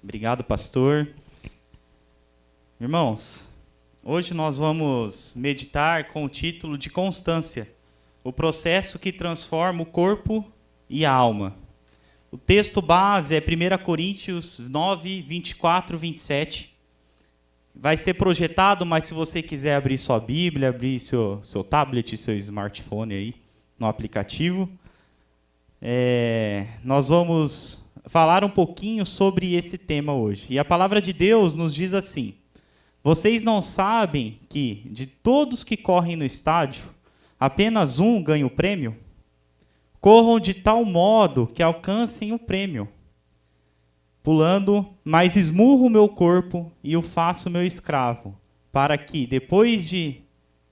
Obrigado, pastor. Irmãos, hoje nós vamos meditar com o título de Constância, o processo que transforma o corpo e a alma. O texto base é 1 Coríntios 9, 24, 27. Vai ser projetado, mas se você quiser abrir sua Bíblia, abrir seu tablet, seu smartphone aí no aplicativo, nós vamos falar um pouquinho sobre esse tema hoje. E a palavra de Deus nos diz assim: vocês não sabem que, de todos que correm no estádio, apenas um ganha o prêmio? Corram de tal modo que alcancem o prêmio. Pulando, mas esmurro o meu corpo e o faço meu escravo, para que, depois de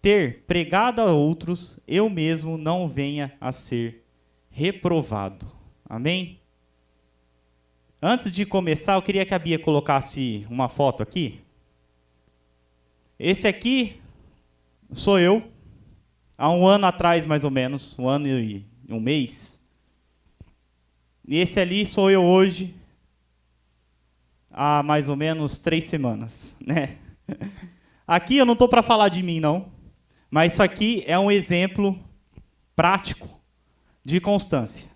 ter pregado a outros, eu mesmo não venha a ser reprovado. Amém? Antes de começar, eu queria que a Bia colocasse uma foto aqui. Esse aqui sou eu, há um ano atrás, mais ou menos, 1 ano e 1 mês. E esse ali sou eu hoje, há mais ou menos 3 semanas, né? Aqui eu não estou para falar de mim, não, mas isso aqui é um exemplo prático de constância,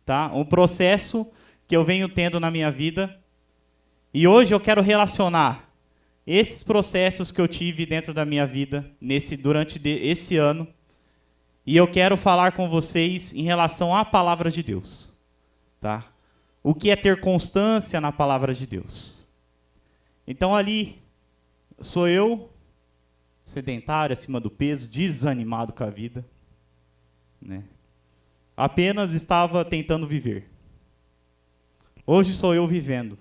tá? Um processo que eu venho tendo na minha vida, e hoje eu quero relacionar esses processos que eu tive dentro da minha vida durante esse ano, e eu quero falar com vocês em relação à palavra de Deus, tá? O que é ter constância na palavra de Deus? Então ali sou eu, sedentário, acima do peso, desanimado com a vida, né? Apenas estava tentando viver. Hoje sou eu vivendo,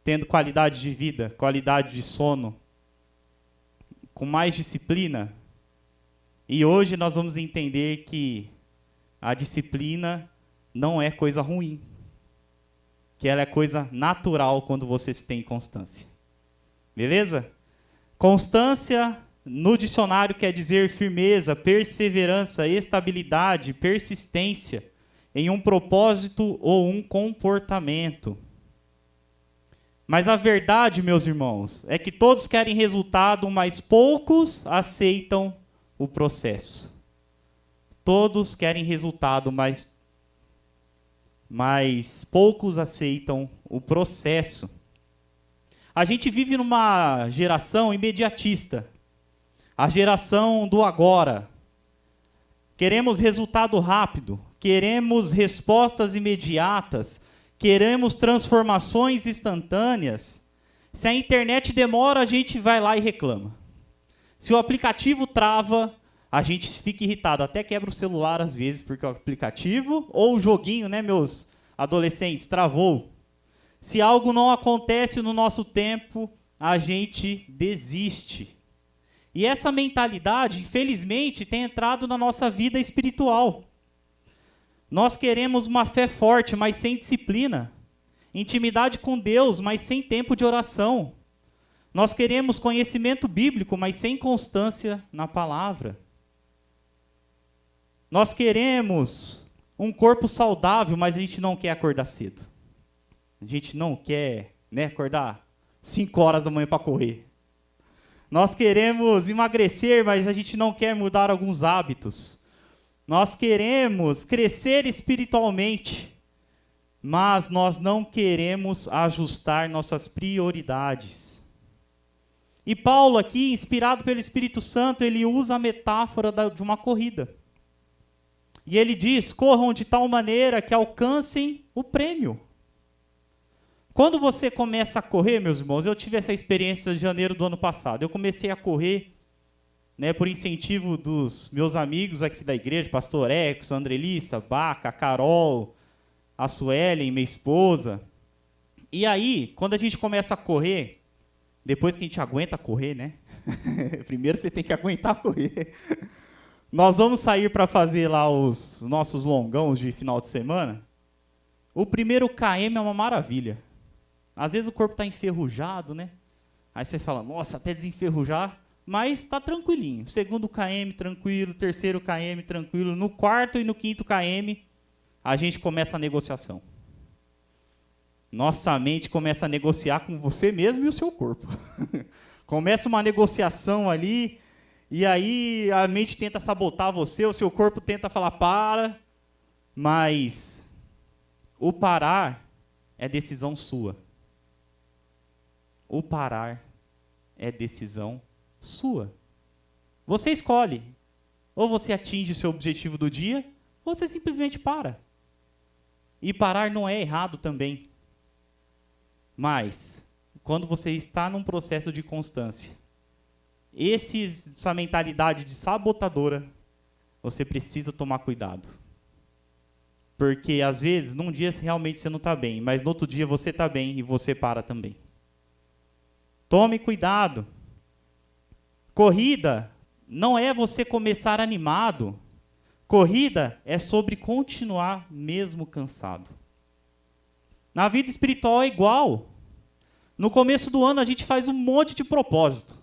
tendo qualidade de vida, qualidade de sono, com mais disciplina. E hoje nós vamos entender que a disciplina não é coisa ruim, que ela é coisa natural quando você tem constância. Beleza? Constância no dicionário quer dizer firmeza, perseverança, estabilidade, persistência em um propósito ou um comportamento. Mas a verdade, meus irmãos, é que todos querem resultado, mas poucos aceitam o processo. Todos querem resultado, mas poucos aceitam o processo. A gente vive numa geração imediatista, a geração do agora. Queremos resultado rápido, queremos respostas imediatas, queremos transformações instantâneas. Se a internet demora, a gente vai lá e reclama. Se o aplicativo trava, a gente fica irritado, até quebra o celular às vezes, porque o aplicativo ou o joguinho, né, meus adolescentes, travou. Se algo não acontece no nosso tempo, a gente desiste. E essa mentalidade, infelizmente, tem entrado na nossa vida espiritual. Nós queremos uma fé forte, mas sem disciplina. Intimidade com Deus, mas sem tempo de oração. Nós queremos conhecimento bíblico, mas sem constância na palavra. Nós queremos um corpo saudável, mas a gente não quer acordar cedo. A gente não quer, né, acordar 5 horas da manhã para correr. Nós queremos emagrecer, mas a gente não quer mudar alguns hábitos. Nós queremos crescer espiritualmente, mas nós não queremos ajustar nossas prioridades. E Paulo aqui, inspirado pelo Espírito Santo, ele usa a metáfora de uma corrida. E ele diz: corram de tal maneira que alcancem o prêmio. Quando você começa a correr, meus irmãos, eu tive essa experiência em janeiro do ano passado. Eu comecei a correr, né, por incentivo dos meus amigos aqui da igreja, pastor Ecos, Andrelissa, Baca, a Carol, a Suelen, minha esposa. E aí, quando a gente começa a correr, depois que a gente aguenta correr, né? Primeiro você tem que aguentar correr. Nós vamos sair para fazer lá os nossos longões de final de semana. O primeiro KM é uma maravilha. Às vezes o corpo está enferrujado, né? Aí você fala, nossa, até desenferrujar, mas está tranquilinho. Segundo KM, tranquilo. Terceiro KM, tranquilo. No quarto e no quinto KM, a gente começa a negociação. Nossa mente começa a negociar com você mesmo e o seu corpo. Começa uma negociação ali, e aí a mente tenta sabotar você, o seu corpo tenta falar para, mas o parar é decisão sua. O parar é decisão sua. Você escolhe. Ou você atinge o seu objetivo do dia, ou você simplesmente para. E parar não é errado também. Mas, quando você está num processo de constância, essa mentalidade de sabotadora, você precisa tomar cuidado. Porque, às vezes, num dia realmente você não está bem, mas no outro dia você está bem e você para também. Tome cuidado. Corrida não é você começar animado. Corrida é sobre continuar mesmo cansado. Na vida espiritual é igual. No começo do ano a gente faz um monte de propósito.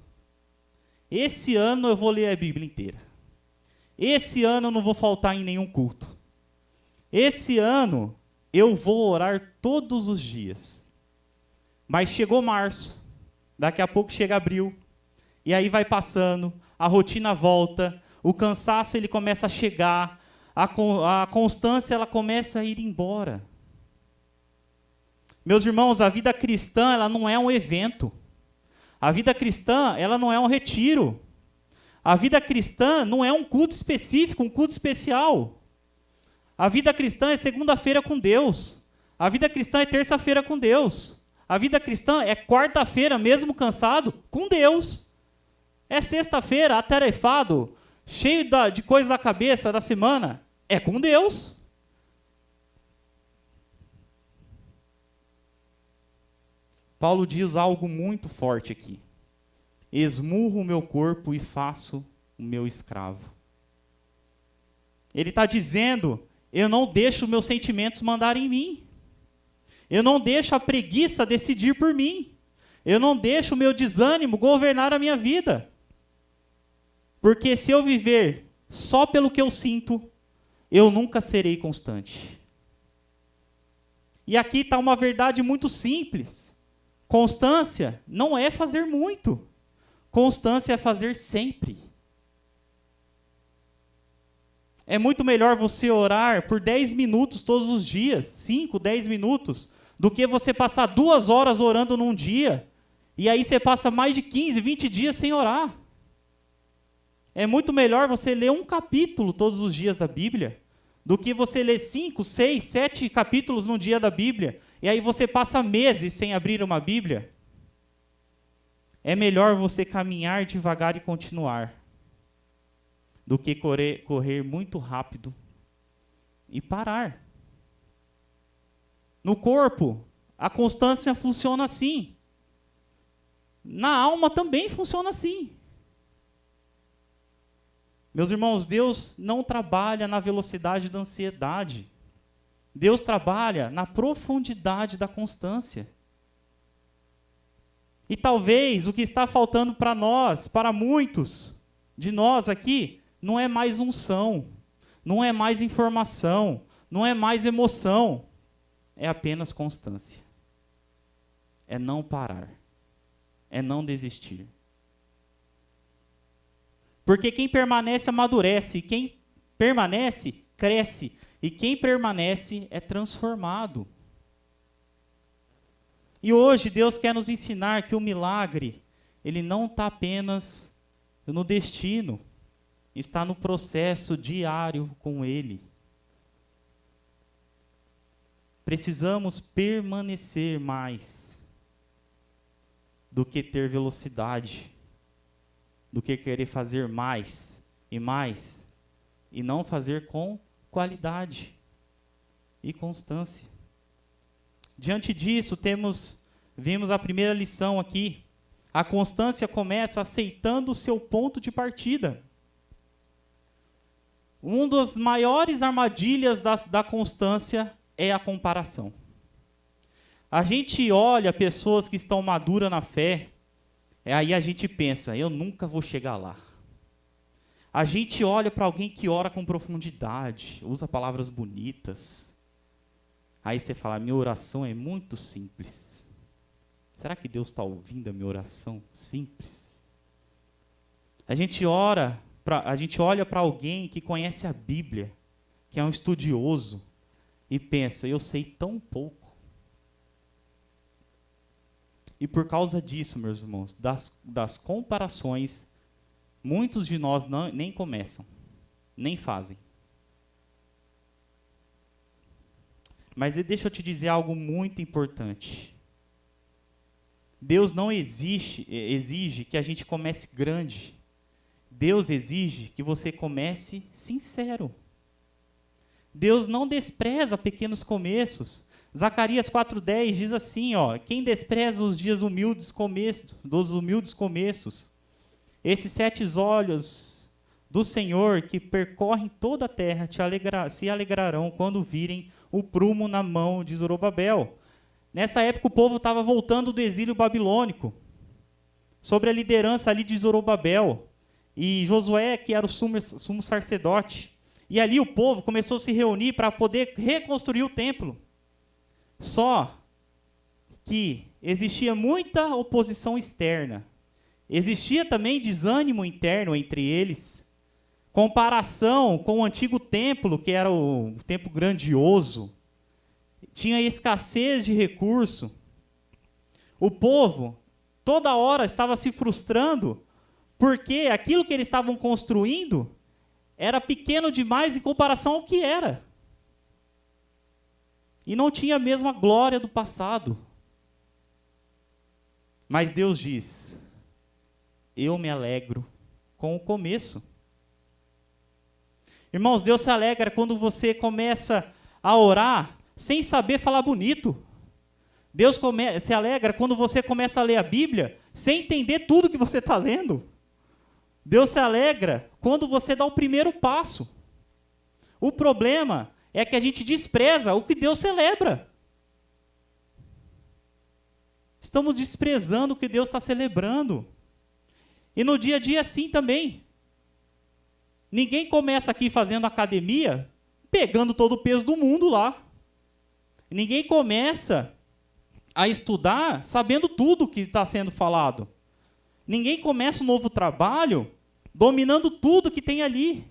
Esse ano eu vou ler a Bíblia inteira. Esse ano eu não vou faltar em nenhum culto. Esse ano eu vou orar todos os dias. Mas chegou março, daqui a pouco chega abril, e aí vai passando, a rotina volta, o cansaço ele começa a chegar, a constância ela começa a ir embora. Meus irmãos, a vida cristã ela não é um evento. A vida cristã ela não é um retiro. A vida cristã não é um culto específico, um culto especial. A vida cristã é segunda-feira com Deus. A vida cristã é terça-feira com Deus. A vida cristã é quarta-feira, mesmo cansado, com Deus. É sexta-feira, atarefado, cheio de coisas na cabeça da semana, é com Deus. Paulo diz algo muito forte aqui. Esmurro o meu corpo e faço o meu escravo. Ele está dizendo, eu não deixo meus sentimentos mandarem em mim. Eu não deixo a preguiça decidir por mim. Eu não deixo o meu desânimo governar a minha vida. Porque se eu viver só pelo que eu sinto, eu nunca serei constante. E aqui está uma verdade muito simples. Constância não é fazer muito. Constância é fazer sempre. É muito melhor você orar por 10 minutos todos os dias, 5, 10 minutos, do que você passar 2 horas orando num dia, e aí você passa mais de 15, 20 dias sem orar. É muito melhor você ler um capítulo todos os dias da Bíblia, do que você ler 5, 6, 7 capítulos num dia da Bíblia, e aí você passa meses sem abrir uma Bíblia. É melhor você caminhar devagar e continuar, do que correr muito rápido e parar. No corpo, a constância funciona assim. Na alma também funciona assim. Meus irmãos, Deus não trabalha na velocidade da ansiedade. Deus trabalha na profundidade da constância. E talvez o que está faltando para nós, para muitos de nós aqui, não é mais unção, não é mais informação, não é mais emoção, é apenas constância. É não parar, é não desistir. Porque quem permanece amadurece, quem permanece cresce, e quem permanece é transformado. E hoje Deus quer nos ensinar que o milagre, ele não está apenas no destino, está no processo diário com Ele. Precisamos permanecer mais do que ter velocidade, do que querer fazer mais, e não fazer com qualidade e constância. Diante disso, vimos a primeira lição aqui. A constância começa aceitando o seu ponto de partida. Uma das maiores armadilhas da constância é a comparação. A gente olha pessoas que estão maduras na fé, aí a gente pensa, eu nunca vou chegar lá. A gente olha para alguém que ora com profundidade, usa palavras bonitas. Aí você fala, minha oração é muito simples. Será que Deus está ouvindo a minha oração simples? A gente olha para alguém que conhece a Bíblia, que é um estudioso, e pensa, eu sei tão pouco. E por causa disso, meus irmãos, das comparações, muitos de nós nem começam, nem fazem. Mas deixa eu te dizer algo muito importante. Deus não exige que a gente comece grande. Deus exige que você comece sincero. Deus não despreza pequenos começos. Zacarias 4:10 diz assim, quem despreza os dias dos humildes começos, esses 7 olhos do Senhor que percorrem toda a terra se alegrarão quando virem o prumo na mão de Zorobabel. Nessa época o povo estava voltando do exílio babilônico, sobre a liderança ali de Zorobabel, e Josué, que era o sumo sacerdote. E ali o povo começou a se reunir para poder reconstruir o templo. Só que existia muita oposição externa. Existia também desânimo interno entre eles. Comparação com o antigo templo, que era o templo grandioso. Tinha escassez de recurso. O povo, toda hora, estava se frustrando, porque aquilo que eles estavam construindo era pequeno demais em comparação ao que era. E não tinha a mesma glória do passado. Mas Deus diz, eu me alegro com o começo. Irmãos, Deus se alegra quando você começa a orar sem saber falar bonito. Deus se alegra quando você começa a ler a Bíblia sem entender tudo que você está lendo. Deus se alegra quando você dá o primeiro passo. O problema é que a gente despreza o que Deus celebra. Estamos desprezando o que Deus está celebrando. E no dia a dia, assim também. Ninguém começa aqui fazendo academia, pegando todo o peso do mundo lá. Ninguém começa a estudar sabendo tudo que está sendo falado. Ninguém começa um novo trabalho dominando tudo que tem ali.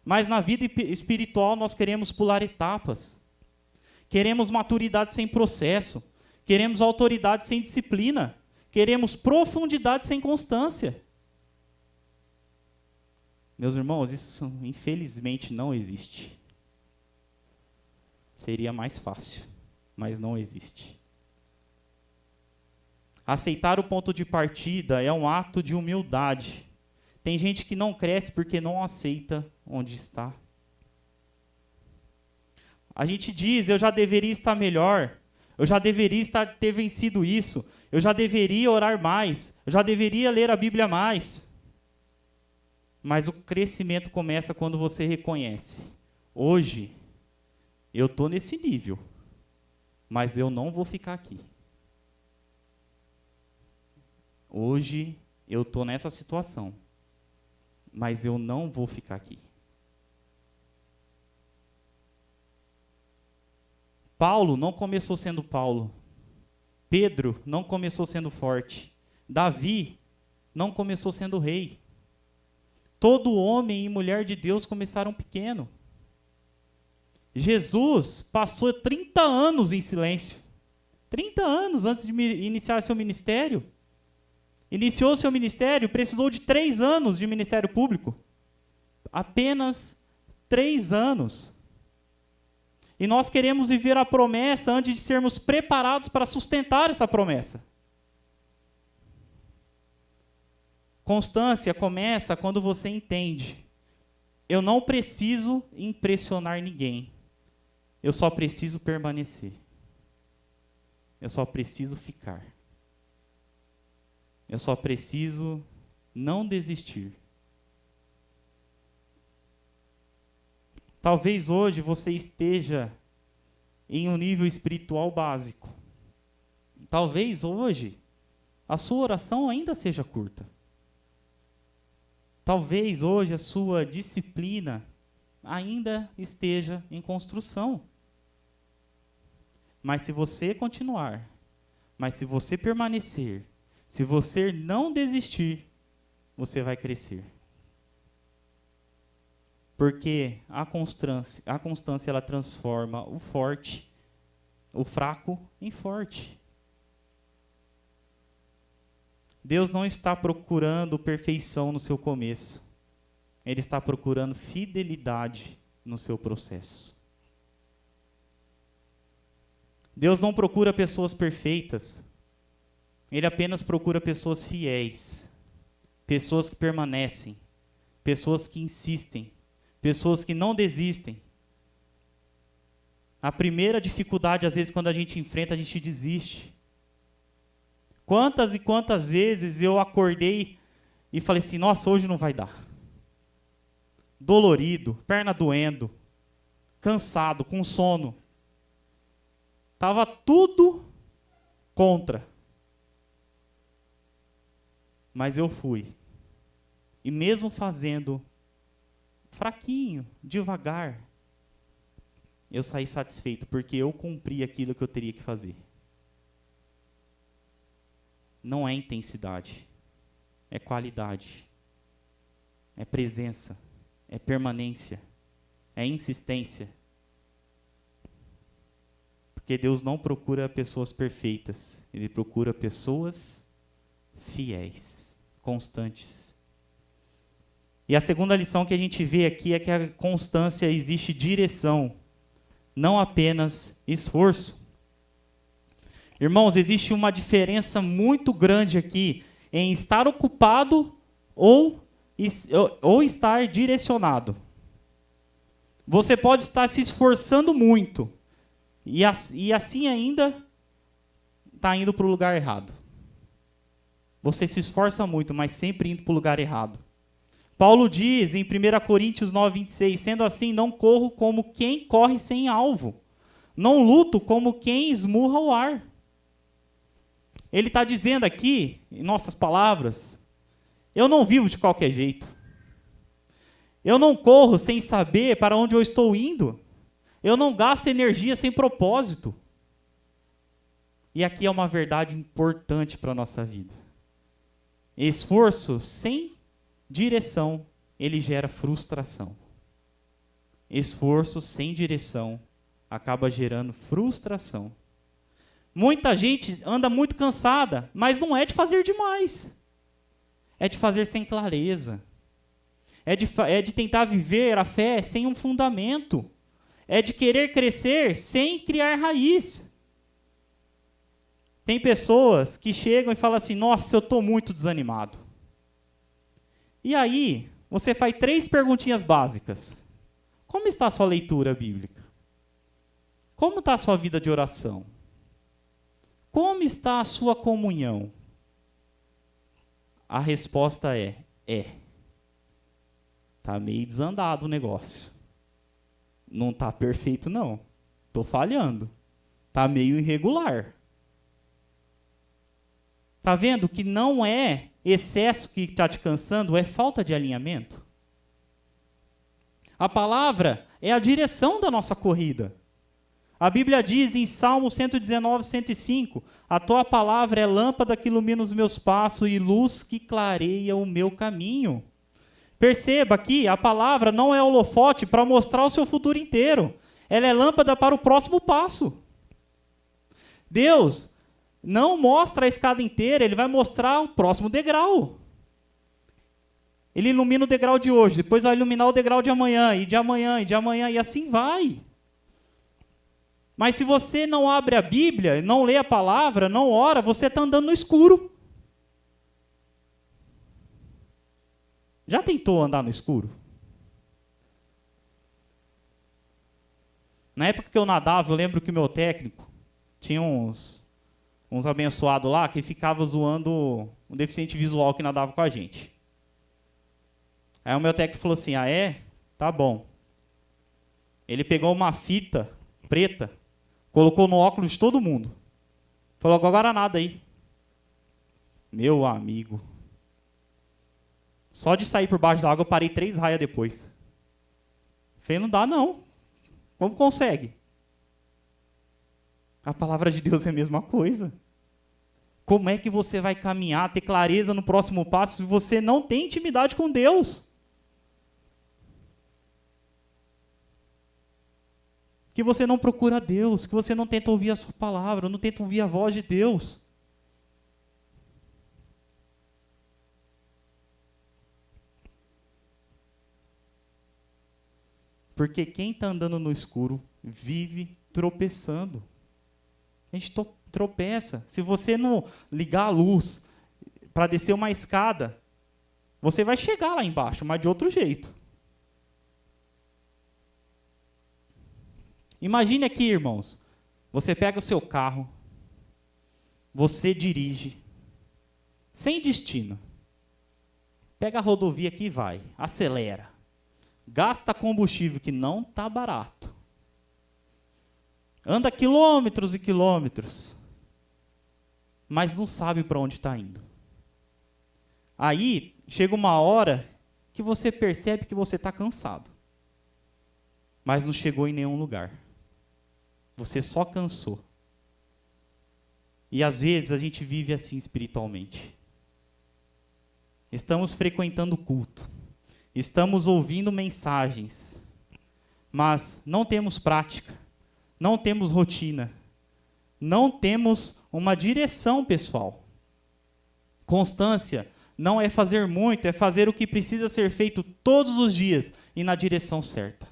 Mas na vida espiritual nós queremos pular etapas. Queremos maturidade sem processo. Queremos autoridade sem disciplina. Queremos profundidade sem constância. Meus irmãos, isso infelizmente não existe. Seria mais fácil, mas não existe. Aceitar o ponto de partida é um ato de humildade. Tem gente que não cresce porque não aceita onde está. A gente diz, eu já deveria estar melhor, eu já deveria ter vencido isso, eu já deveria orar mais, eu já deveria ler a Bíblia mais. Mas o crescimento começa quando você reconhece. Hoje, eu estou nesse nível, mas eu não vou ficar aqui. Hoje, eu estou nessa situação, mas eu não vou ficar aqui. Paulo não começou sendo Paulo. Pedro não começou sendo forte. Davi não começou sendo rei. Todo homem e mulher de Deus começaram pequeno. Jesus passou 30 anos em silêncio. 30 anos antes de iniciar seu ministério. Iniciou seu ministério, precisou de 3 anos de ministério público. Apenas 3 anos. E nós queremos viver a promessa antes de sermos preparados para sustentar essa promessa. Constância começa quando você entende. Eu não preciso impressionar ninguém. Eu só preciso permanecer. Eu só preciso ficar. Eu só preciso não desistir. Talvez hoje você esteja em um nível espiritual básico. Talvez hoje a sua oração ainda seja curta. Talvez hoje a sua disciplina ainda esteja em construção. Mas se você continuar, mas se você permanecer, se você não desistir, você vai crescer. Porque a constância ela transforma o fraco em forte. Deus não está procurando perfeição no seu começo. Ele está procurando fidelidade no seu processo. Deus não procura pessoas perfeitas. Ele apenas procura pessoas fiéis. Pessoas que permanecem. Pessoas que insistem. Pessoas que não desistem. A primeira dificuldade, às vezes, quando a gente enfrenta, a gente desiste. Quantas e quantas vezes eu acordei e falei assim, nossa, hoje não vai dar. Dolorido, perna doendo, cansado, com sono. Estava tudo contra. Mas eu fui. E mesmo fazendo fraquinho, devagar, eu saí satisfeito, porque eu cumpri aquilo que eu teria que fazer. Não é intensidade, é qualidade, é presença, é permanência, é insistência. Porque Deus não procura pessoas perfeitas, Ele procura pessoas fiéis, constantes. E a segunda lição que a gente vê aqui é que a constância existe direção, não apenas esforço. Irmãos, existe uma diferença muito grande aqui em estar ocupado ou estar direcionado. Você pode estar se esforçando muito e assim ainda está indo para o lugar errado. Você se esforça muito, mas sempre indo para o lugar errado. Paulo diz em 1 Coríntios 9:26, sendo assim, não corro como quem corre sem alvo, não luto como quem esmurra o ar. Ele está dizendo aqui, em nossas palavras, eu não vivo de qualquer jeito. Eu não corro sem saber para onde eu estou indo. Eu não gasto energia sem propósito. E aqui é uma verdade importante para a nossa vida. Esforço sem direção, ele gera frustração. Esforço sem direção acaba gerando frustração. Muita gente anda muito cansada, mas não é de fazer demais. É de fazer sem clareza. É de tentar viver a fé sem um fundamento. É de querer crescer sem criar raiz. Tem pessoas que chegam e falam assim, nossa, eu estou muito desanimado. E aí, você faz 3 perguntinhas básicas. Como está a sua leitura bíblica? Como está a sua vida de oração? Como está a sua comunhão? A resposta é. Está meio desandado o negócio. Não está perfeito, não. Estou falhando. Está meio irregular. Está vendo que não é excesso que está te cansando, é falta de alinhamento? A palavra é a direção da nossa corrida. A Bíblia diz em Salmo 119, 105, a tua palavra é lâmpada que ilumina os meus passos e luz que clareia o meu caminho. Perceba que a palavra não é holofote para mostrar o seu futuro inteiro. Ela é lâmpada para o próximo passo. Deus não mostra a escada inteira, Ele vai mostrar o próximo degrau. Ele ilumina o degrau de hoje, depois vai iluminar o degrau de amanhã, e de amanhã, e de amanhã, e assim vai. Mas se você não abre a Bíblia, não lê a palavra, não ora, você está andando no escuro. Já tentou andar no escuro? Na época que eu nadava, eu lembro que o meu técnico tinha uns abençoados lá que ficava zoando um deficiente visual que nadava com a gente. Aí o meu técnico falou assim, ah é? Tá bom. Ele pegou uma fita preta, colocou no óculos de todo mundo. Falou, agora nada aí. Meu amigo. Só de sair por baixo da água eu parei 3 raias depois. Falei, não dá não. Como consegue? A palavra de Deus é a mesma coisa. Como é que você vai caminhar, ter clareza no próximo passo se você não tem intimidade com Deus? Que você não procura Deus, que você não tenta ouvir a sua palavra, não tenta ouvir a voz de Deus. Porque quem está andando no escuro vive tropeçando. A gente tropeça. Se você não ligar a luz para descer uma escada, você vai chegar lá embaixo, mas de outro jeito. Imagine aqui, irmãos, você pega o seu carro, você dirige, sem destino. Pega a rodovia aqui e vai, acelera. Gasta combustível que não está barato. Anda quilômetros e quilômetros, mas não sabe para onde está indo. Aí, chega uma hora que você percebe que você está cansado, mas não chegou em nenhum lugar. Você só cansou. E às vezes a gente vive assim espiritualmente. Estamos frequentando o culto, estamos ouvindo mensagens, mas não temos prática, não temos rotina, não temos uma direção pessoal. Constância não é fazer muito, é fazer o que precisa ser feito todos os dias e na direção certa.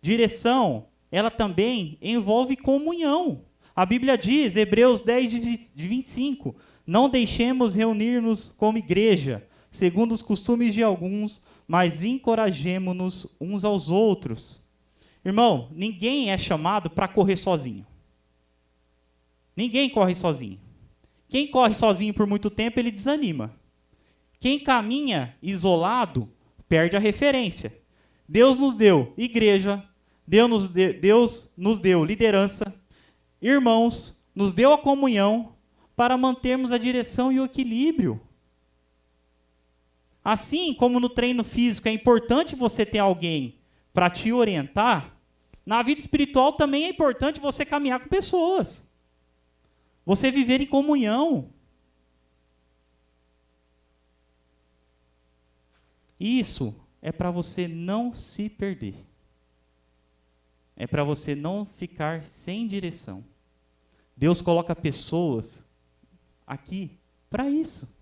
Direção, ela também envolve comunhão. A Bíblia diz, Hebreus 10, 25, não deixemos reunir-nos como igreja, segundo os costumes de alguns, mas encorajemo-nos uns aos outros. Irmão, ninguém é chamado para correr sozinho. Ninguém corre sozinho. Quem corre sozinho por muito tempo, ele desanima. Quem caminha isolado, perde a referência. Deus nos deu igreja, Deus nos deu liderança, irmãos, nos deu a comunhão para mantermos a direção e o equilíbrio. Assim como no treino físico é importante você ter alguém para te orientar, na vida espiritual também é importante você caminhar com pessoas. Você viver em comunhão. Isso é para você não se perder. É para você não ficar sem direção. Deus coloca pessoas aqui para isso.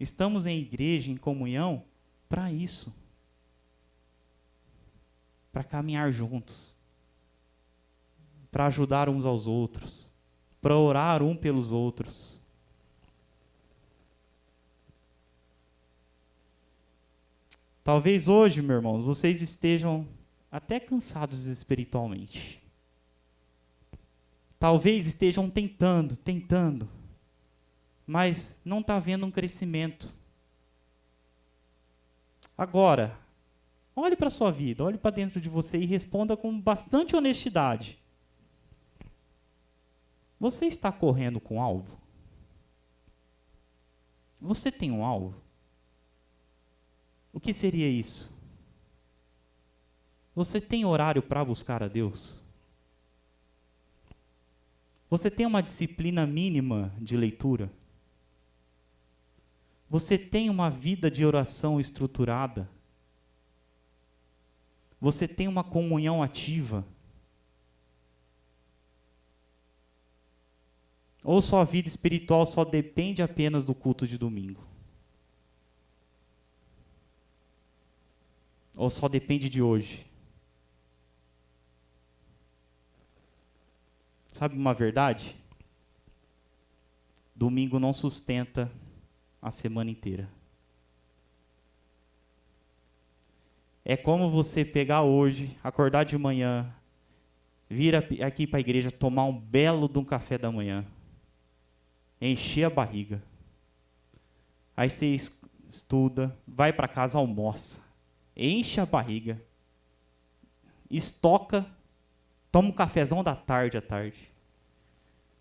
Estamos em igreja, em comunhão, para isso. Para caminhar juntos. Para ajudar uns aos outros. Para orar um pelos outros. Talvez hoje, meus irmãos, vocês estejam até cansados espiritualmente. Talvez estejam tentando, mas não está havendo um crescimento. Agora, olhe para a sua vida, olhe para dentro de você e responda com bastante honestidade. Você está correndo com alvo? Você tem um alvo? O que seria isso? Você tem horário para buscar a Deus? Você tem uma disciplina mínima de leitura? Você tem uma vida de oração estruturada? Você tem uma comunhão ativa? Ou sua vida espiritual só depende apenas do culto de domingo? Ou só depende de hoje? Sabe uma verdade? Domingo não sustenta a semana inteira. É como você pegar hoje, acordar de manhã, vir aqui para a igreja, tomar um belo de um café da manhã, encher a barriga. Aí você estuda, vai para casa, almoça, enche a barriga, estoca, toma um cafezão da tarde à tarde.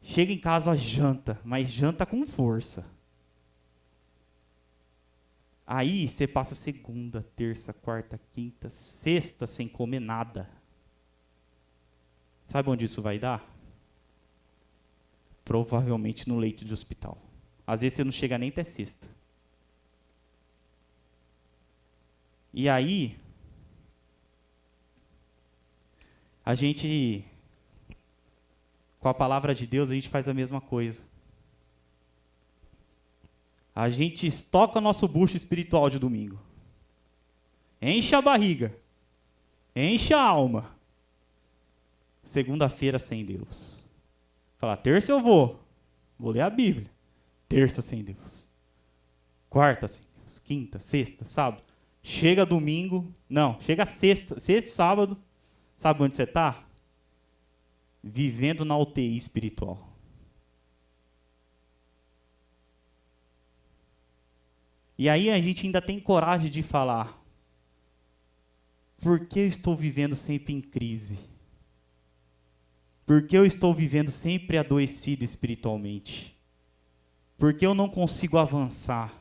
Chega em casa, janta, mas janta com força. Aí você passa segunda, terça, quarta, quinta, sexta sem comer nada. Sabe onde isso vai dar? Provavelmente no leito de hospital. Às vezes você não chega nem até sexta. E aí, a gente, com a palavra de Deus, a gente faz a mesma coisa. A gente estoca nosso bucho espiritual de domingo. Enche a barriga. Enche a alma. Segunda-feira sem Deus. Fala, terça eu vou ler a Bíblia. Terça sem Deus. Quarta sem Deus. Quinta, sexta, sábado. Chega domingo, não, chega sexta e sábado. Sabe onde você está? Vivendo na UTI espiritual. E aí a gente ainda tem coragem de falar, por que eu estou vivendo sempre em crise? Por que eu estou vivendo sempre adoecido espiritualmente? Por que eu não consigo avançar?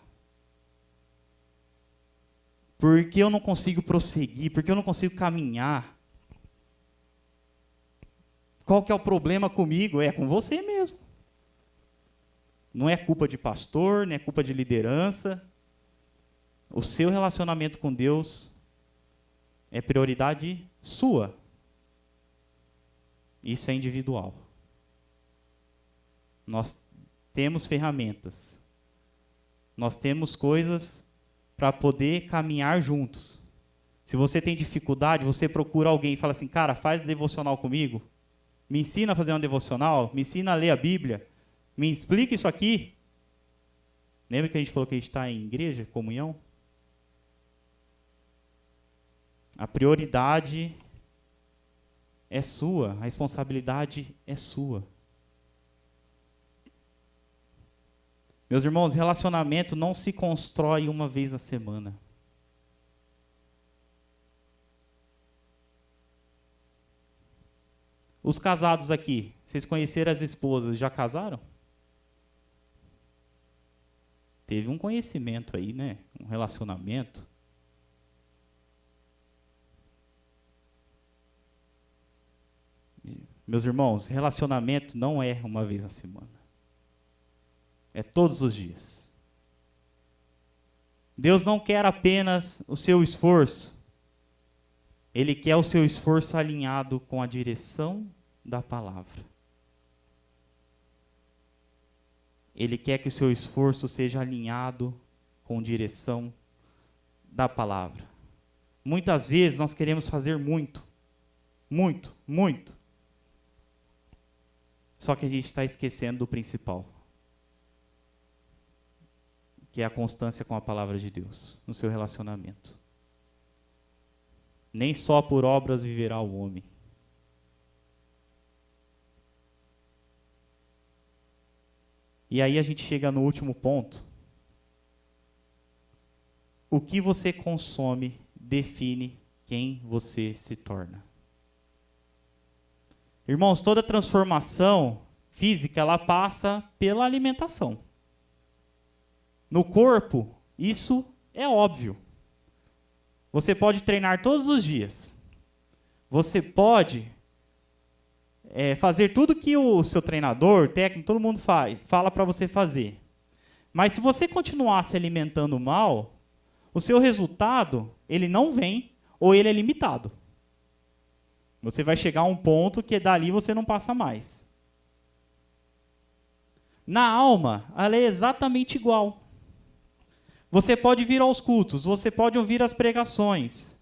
Por que eu não consigo prosseguir? Por que eu não consigo caminhar? Qual que é o problema comigo? É com você mesmo. Não é culpa de pastor, não é culpa de liderança. O seu relacionamento com Deus é prioridade sua. Isso é individual. Nós temos ferramentas. Nós temos coisas para poder caminhar juntos. Se você tem dificuldade, você procura alguém e fala assim, cara, faz devocional comigo. Me ensina a fazer uma devocional. Me ensina a ler a Bíblia. Me explica isso aqui. Lembra que a gente falou que a gente está em igreja, comunhão? A prioridade é sua, a responsabilidade é sua. Meus irmãos, relacionamento não se constrói uma vez na semana. Os casados aqui, vocês conheceram as esposas, já casaram? Teve um conhecimento aí, né? Um relacionamento. Meus irmãos, relacionamento não é uma vez na semana. É todos os dias. Deus não quer apenas o seu esforço. Ele quer o seu esforço alinhado com a direção da palavra. Ele quer que o seu esforço seja alinhado com a direção da palavra. Muitas vezes nós queremos fazer muito. Muito, muito. Só que a gente está esquecendo do principal, que é a constância com a palavra de Deus, no seu relacionamento. Nem só por obras viverá o homem. E aí a gente chega no último ponto. O que você consome define quem você se torna. Irmãos, toda transformação física, ela passa pela alimentação. No corpo, isso é óbvio. Você pode treinar todos os dias. Você pode fazer tudo que o seu treinador, técnico, todo mundo fala para você fazer. Mas se você continuar se alimentando mal, o seu resultado, ele não vem ou ele é limitado. Você vai chegar a um ponto que dali você não passa mais. Na alma, ela é exatamente igual. Você pode vir aos cultos, você pode ouvir as pregações.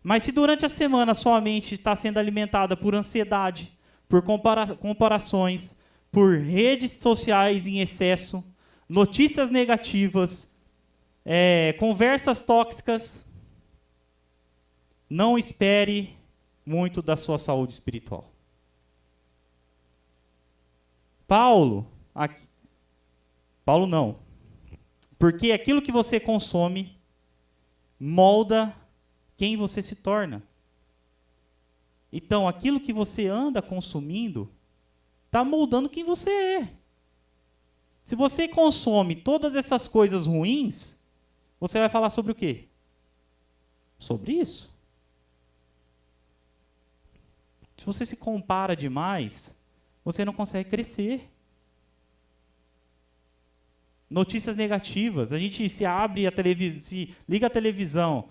Mas se durante a semana sua mente está sendo alimentada por ansiedade, por comparações, por redes sociais em excesso, notícias negativas, conversas tóxicas, não espere muito da sua saúde espiritual. Paulo não. Porque aquilo que você consome molda quem você se torna. Então, aquilo que você anda consumindo está moldando quem você é. Se você consome todas essas coisas ruins, você vai falar sobre o quê? Sobre isso. Se você se compara demais, você não consegue crescer. Notícias negativas. A gente se abre a televisão, se liga a televisão,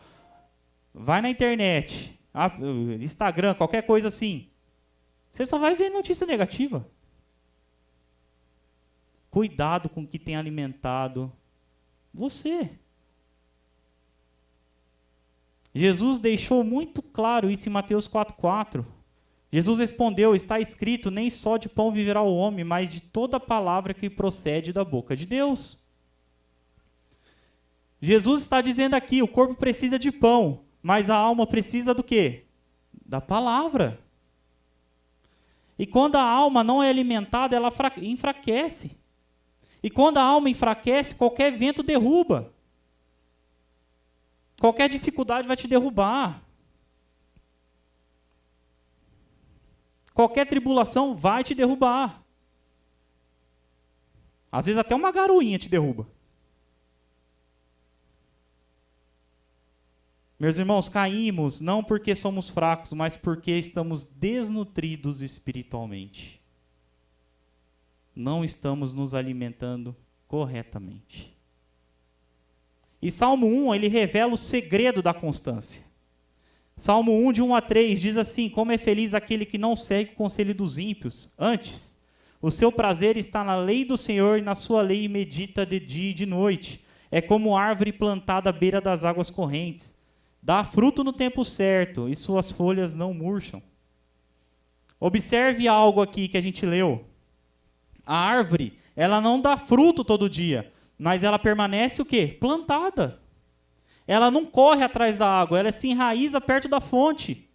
vai na internet, Instagram, qualquer coisa assim. Você só vai ver notícia negativa. Cuidado com o que tem alimentado você. Jesus deixou muito claro isso em Mateus 4,4. Jesus respondeu, está escrito, nem só de pão viverá o homem, mas de toda palavra que procede da boca de Deus. Jesus está dizendo aqui, o corpo precisa de pão, mas a alma precisa do quê? Da palavra. E quando a alma não é alimentada, ela enfraquece. E quando a alma enfraquece, qualquer vento derruba. Qualquer dificuldade vai te derrubar. Qualquer tribulação vai te derrubar. Às vezes até uma garoinha te derruba. Meus irmãos, caímos não porque somos fracos, mas porque estamos desnutridos espiritualmente. Não estamos nos alimentando corretamente. E Salmo 1, ele revela o segredo da constância. Salmo 1, de 1 a 3, diz assim, como é feliz aquele que não segue o conselho dos ímpios. Antes, o seu prazer está na lei do Senhor e na sua lei medita de dia e de noite. É como árvore plantada à beira das águas correntes. Dá fruto no tempo certo e suas folhas não murcham. Observe algo aqui que a gente leu. A árvore, ela não dá fruto todo dia, mas ela permanece o quê? Plantada. Ela não corre atrás da água, ela se enraiza perto da fonte.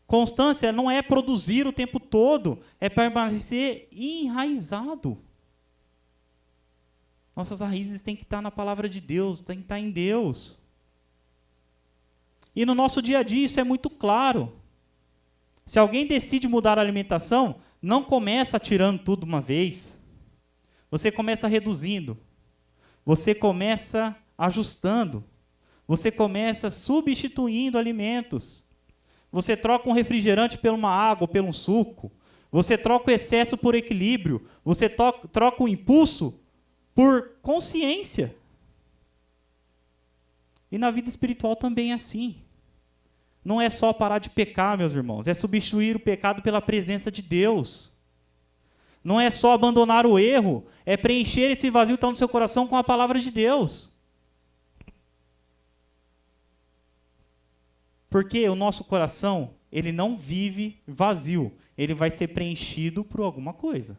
Constância não é produzir o tempo todo, é permanecer enraizado. Nossas raízes têm que estar na palavra de Deus, têm que estar em Deus. E no nosso dia a dia isso é muito claro. Se alguém decide mudar a alimentação, não começa tirando tudo de uma vez. Você começa reduzindo. Você começa ajustando. Você começa substituindo alimentos. Você troca um refrigerante por uma água, por um suco. Você troca o excesso por equilíbrio. Você troca o impulso por consciência. E na vida espiritual também é assim. Não é só parar de pecar, meus irmãos. É substituir o pecado pela presença de Deus. Não é só abandonar o erro, é preencher esse vazio que está no seu coração com a palavra de Deus. Porque o nosso coração, ele não vive vazio, ele vai ser preenchido por alguma coisa.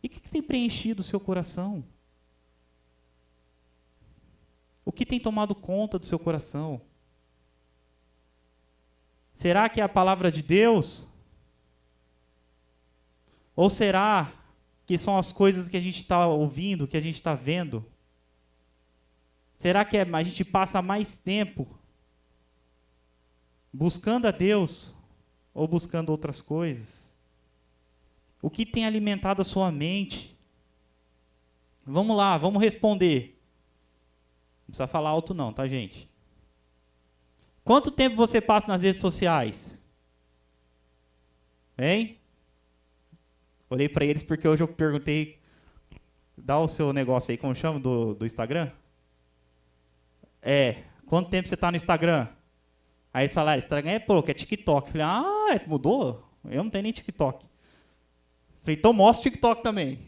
E o que tem preenchido o seu coração? O que tem tomado conta do seu coração? Será que é a palavra de Deus? Ou será que são as coisas que a gente está ouvindo, que a gente está vendo? Será que a gente passa mais tempo buscando a Deus ou buscando outras coisas? O que tem alimentado a sua mente? Vamos lá, vamos responder. Não precisa falar alto não, tá, gente? Quanto tempo você passa nas redes sociais? Hein? Olhei para eles porque hoje eu perguntei, dá o seu negócio aí, como chama, do Instagram? Quanto tempo você está no Instagram? Aí eles falaram, Instagram é pouco, é TikTok. Eu falei, mudou? Eu não tenho nem TikTok. Falei, então mostra o TikTok também.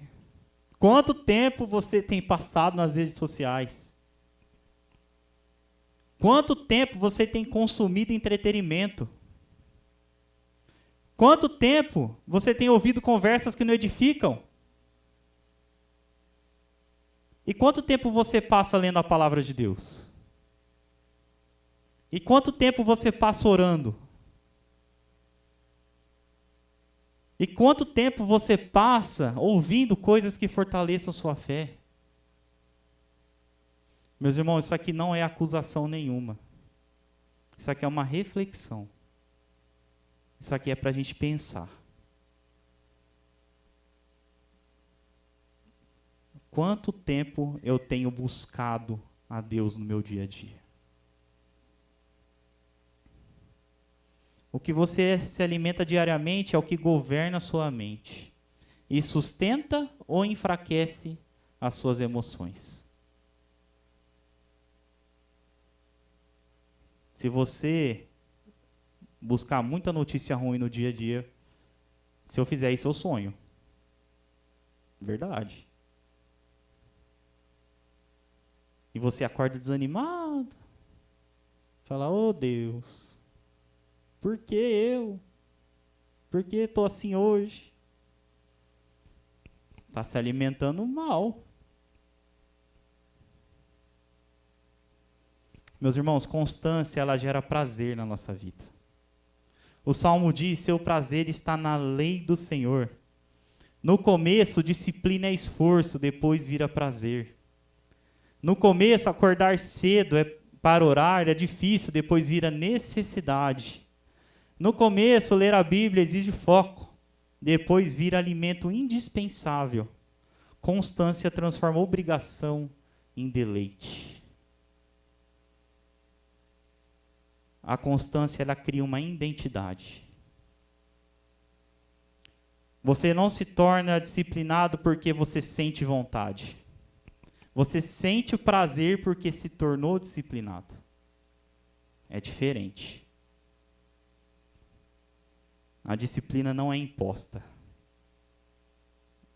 Quanto tempo você tem passado nas redes sociais? Quanto tempo você tem consumido entretenimento? Quanto tempo você tem ouvido conversas que não edificam? E quanto tempo você passa lendo a palavra de Deus? E quanto tempo você passa orando? E quanto tempo você passa ouvindo coisas que fortaleçam sua fé? Meus irmãos, isso aqui não é acusação nenhuma. Isso aqui é uma reflexão. Isso aqui é para a gente pensar. Quanto tempo eu tenho buscado a Deus no meu dia a dia? O que você se alimenta diariamente é o que governa a sua mente e sustenta ou enfraquece as suas emoções. Se você buscar muita notícia ruim no dia a dia, se eu fizer isso, eu sonho. Verdade. E você acorda desanimado. Fala, oh Deus, por que eu? Por que estou assim hoje? Está se alimentando mal. Meus irmãos, constância, ela gera prazer na nossa vida. O Salmo diz, seu prazer está na lei do Senhor. No começo, disciplina é esforço, depois vira prazer. No começo, acordar cedo para orar é difícil, depois vira necessidade. No começo, ler a Bíblia exige foco, depois vira alimento indispensável. Constância transforma obrigação em deleite. A constância, ela cria uma identidade. Você não se torna disciplinado porque você sente vontade. Você sente o prazer porque se tornou disciplinado. É diferente. A disciplina não é imposta.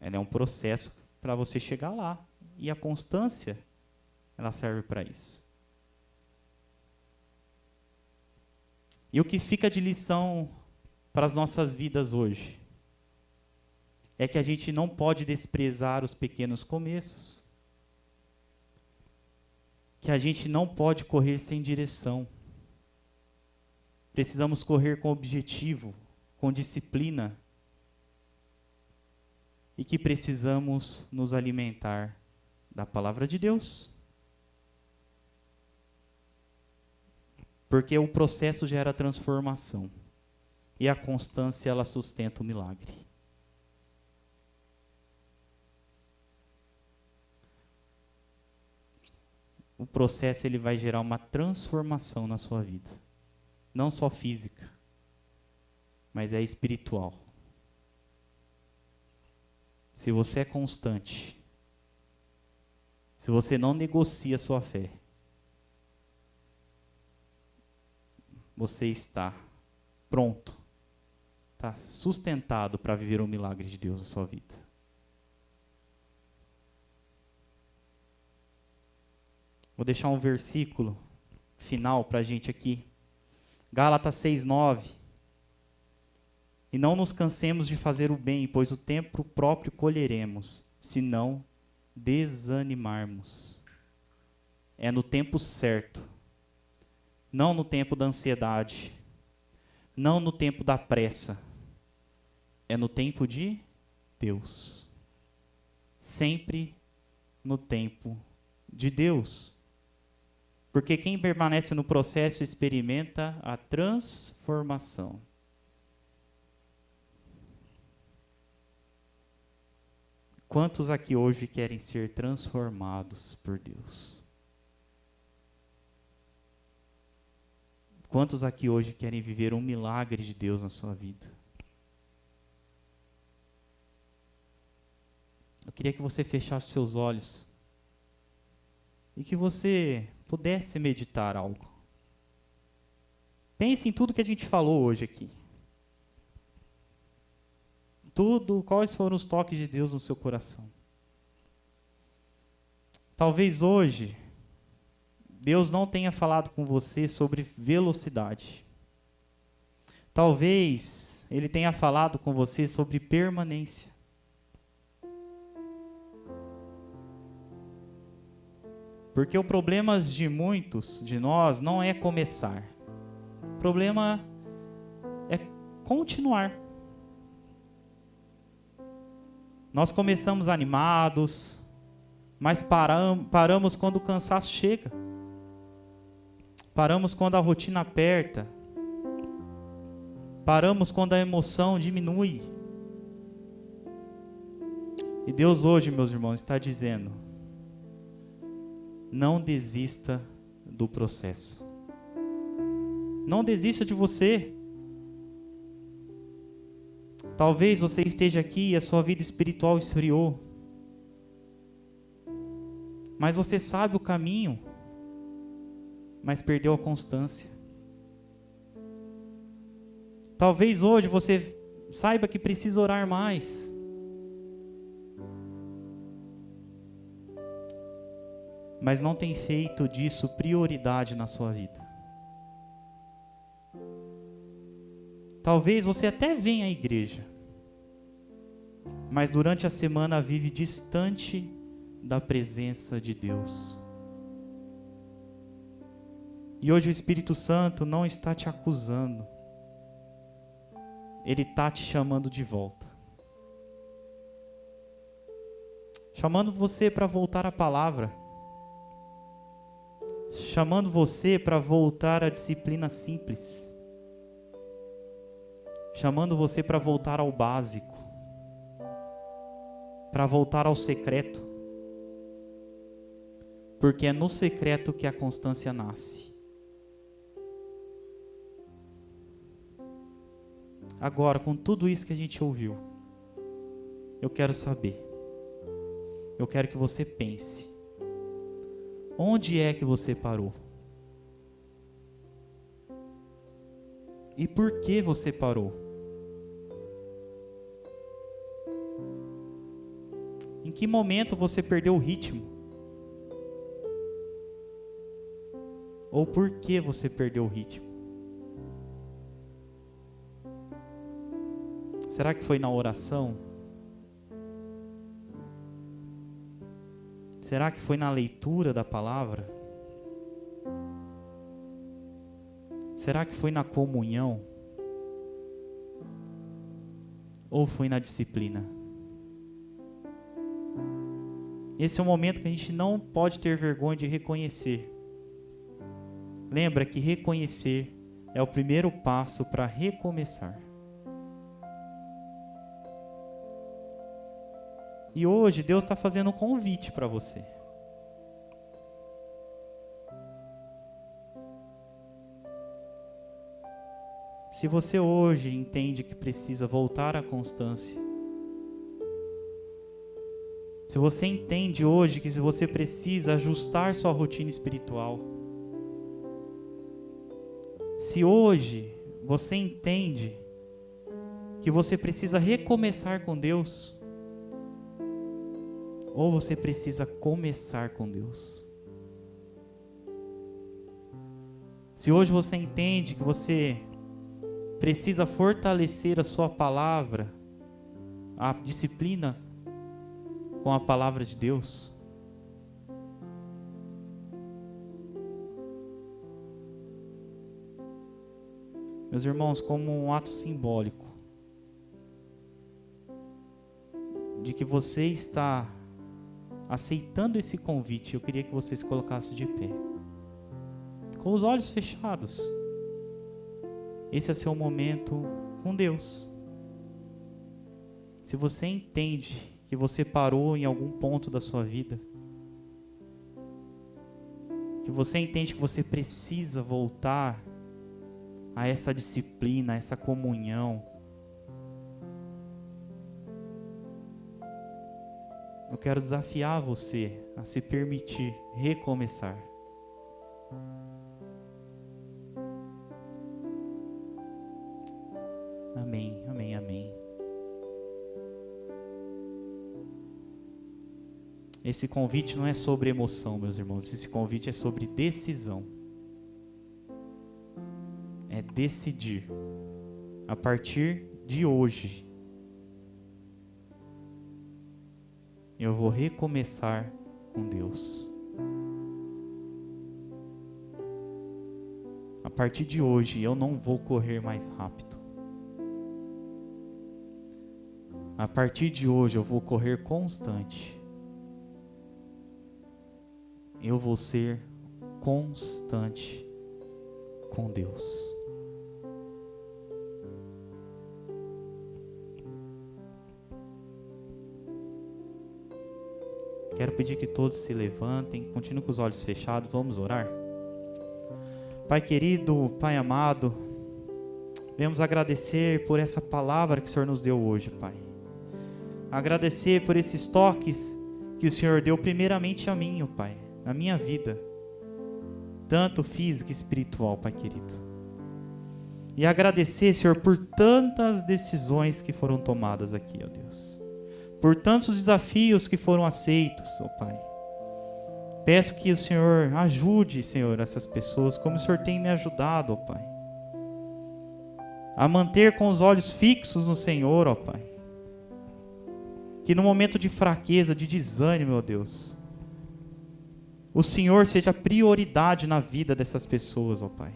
Ela é um processo para você chegar lá. E a constância, ela serve para isso. E o que fica de lição para as nossas vidas hoje? É que a gente não pode desprezar os pequenos começos. Que a gente não pode correr sem direção. Precisamos correr com objetivo, com disciplina. E que precisamos nos alimentar da palavra de Deus. Porque o processo gera transformação. E a constância, ela sustenta o milagre. O processo, ele vai gerar uma transformação na sua vida. Não só física, mas é espiritual. Se você é constante, se você não negocia a sua fé, você está pronto, está sustentado para viver o milagre de Deus na sua vida. Vou deixar um versículo final para a gente aqui. Gálatas 6:9. E não nos cansemos de fazer o bem, pois o tempo próprio colheremos, se não desanimarmos. É no tempo certo. Não no tempo da ansiedade. Não no tempo da pressa. É no tempo de Deus. Sempre no tempo de Deus. Porque quem permanece no processo experimenta a transformação. Quantos aqui hoje querem ser transformados por Deus? Quantos aqui hoje querem viver um milagre de Deus na sua vida? Eu queria que você fechasse seus olhos e que você pudesse meditar algo. Pense em tudo que a gente falou hoje aqui. Quais foram os toques de Deus no seu coração? Talvez hoje Deus não tenha falado com você sobre velocidade. Talvez Ele tenha falado com você sobre permanência. Porque o problema de muitos de nós não é começar. O problema é continuar. Nós começamos animados, mas paramos quando o cansaço chega. Paramos quando a rotina aperta. Paramos quando a emoção diminui. E Deus hoje, meus irmãos, está dizendo: não desista do processo. Não desista de você. Talvez você esteja aqui e a sua vida espiritual esfriou. Mas você sabe o caminho, mas perdeu a constância. Talvez hoje você saiba que precisa orar mais. Mas não tem feito disso prioridade na sua vida. Talvez você até venha à igreja, mas durante a semana vive distante da presença de Deus. E hoje o Espírito Santo não está te acusando. Ele está te chamando de volta. Chamando você para voltar à palavra. Chamando você para voltar à disciplina simples. Chamando você para voltar ao básico. Para voltar ao secreto. Porque é no secreto que a constância nasce. Agora, com tudo isso que a gente ouviu, eu quero saber. Eu quero que você pense. Onde é que você parou? E por que você parou? Em que momento você perdeu o ritmo? Ou por que você perdeu o ritmo? Será que foi na oração? Será que foi na leitura da palavra? Será que foi na comunhão? Ou foi na disciplina? Esse é um momento que a gente não pode ter vergonha de reconhecer. Lembra que reconhecer é o primeiro passo para recomeçar. E hoje Deus está fazendo um convite para você. Se você hoje entende que precisa voltar à constância, se você entende hoje que você precisa ajustar sua rotina espiritual, se hoje você entende que você precisa recomeçar com Deus, ou você precisa começar com Deus. Se hoje você entende que você precisa fortalecer a sua palavra, a disciplina com a palavra de Deus, meus irmãos, como um ato simbólico de que você está aceitando esse convite, eu queria que você se colocasse de pé, com os olhos fechados. Esse é seu momento com Deus. Se você entende que você parou em algum ponto da sua vida, que você entende que você precisa voltar a essa disciplina, a essa comunhão, eu quero desafiar você a se permitir recomeçar. Amém, amém, amém. Esse convite não é sobre emoção, meus irmãos. Esse convite é sobre decisão. É decidir. A partir de hoje, eu vou recomeçar com Deus. A partir de hoje, eu não vou correr mais rápido. A partir de hoje, eu vou correr constante. Eu vou ser constante com Deus. Quero pedir que todos se levantem, continuem com os olhos fechados, vamos orar. Pai querido, Pai amado, Venhamos agradecer por essa palavra que o Senhor nos deu hoje, Pai. Agradecer por esses toques que o Senhor deu primeiramente a mim, ó Pai, na minha vida, tanto física e espiritual, Pai querido. E agradecer, Senhor, por tantas decisões que foram tomadas aqui, ó Deus. Por tantos desafios que foram aceitos, ó Pai. Peço que o Senhor ajude, Senhor, essas pessoas, como o Senhor tem me ajudado, ó Pai. A manter com os olhos fixos no Senhor, ó Pai. Que no momento de fraqueza, de desânimo, ó Deus, o Senhor seja prioridade na vida dessas pessoas, ó Pai.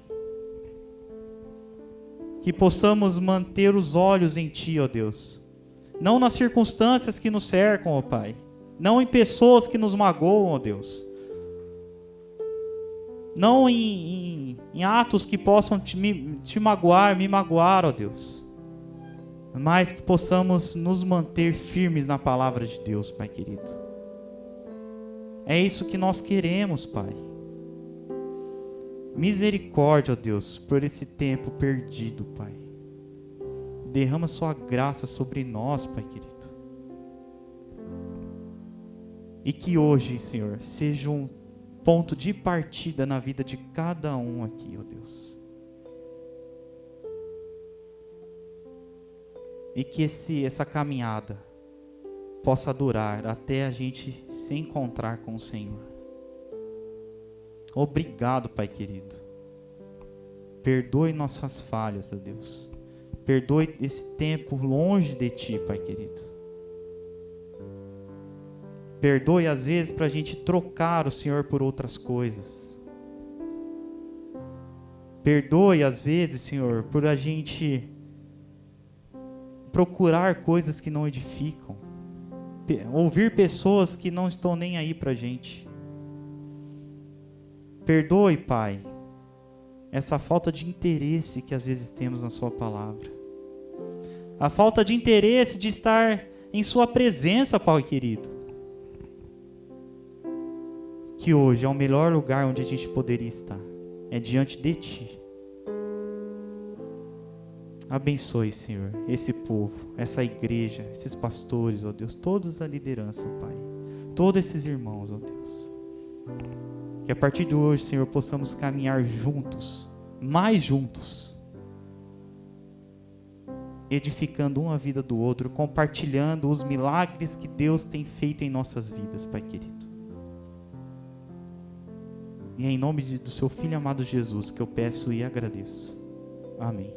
Que possamos manter os olhos em Ti, ó Deus. Não nas circunstâncias que nos cercam, ó Pai. Não em pessoas que nos magoam, ó Deus. Não em atos que possam te magoar, me magoar, ó Deus. Mas que possamos nos manter firmes na palavra de Deus, Pai querido. É isso que nós queremos, Pai. Misericórdia, ó Deus, por esse tempo perdido, Pai. Derrama sua graça sobre nós, Pai querido. E que hoje, Senhor, seja um ponto de partida na vida de cada um aqui, ó Deus. E que essa caminhada possa durar até a gente se encontrar com o Senhor. Obrigado, Pai querido. Perdoe nossas falhas, ó Deus. Perdoe esse tempo longe de Ti, Pai querido. Perdoe às vezes para a gente trocar o Senhor por outras coisas. Perdoe às vezes, Senhor, por a gente procurar coisas que não edificam. Ouvir pessoas que não estão nem aí para a gente. Perdoe, Pai, essa falta de interesse que às vezes temos na Sua palavra. A falta de interesse de estar em Sua presença, Pai querido. Que hoje é o melhor lugar onde a gente poderia estar. É diante de Ti. Abençoe, Senhor, esse povo, essa igreja, esses pastores, ó Deus, todos a liderança, ó Pai. Todos esses irmãos, ó Deus. Que a partir de hoje, Senhor, possamos caminhar juntos, mais juntos, edificando um a vida do outro, compartilhando os milagres que Deus tem feito em nossas vidas, Pai querido. E é em nome do Seu Filho amado Jesus que eu peço e agradeço. Amém.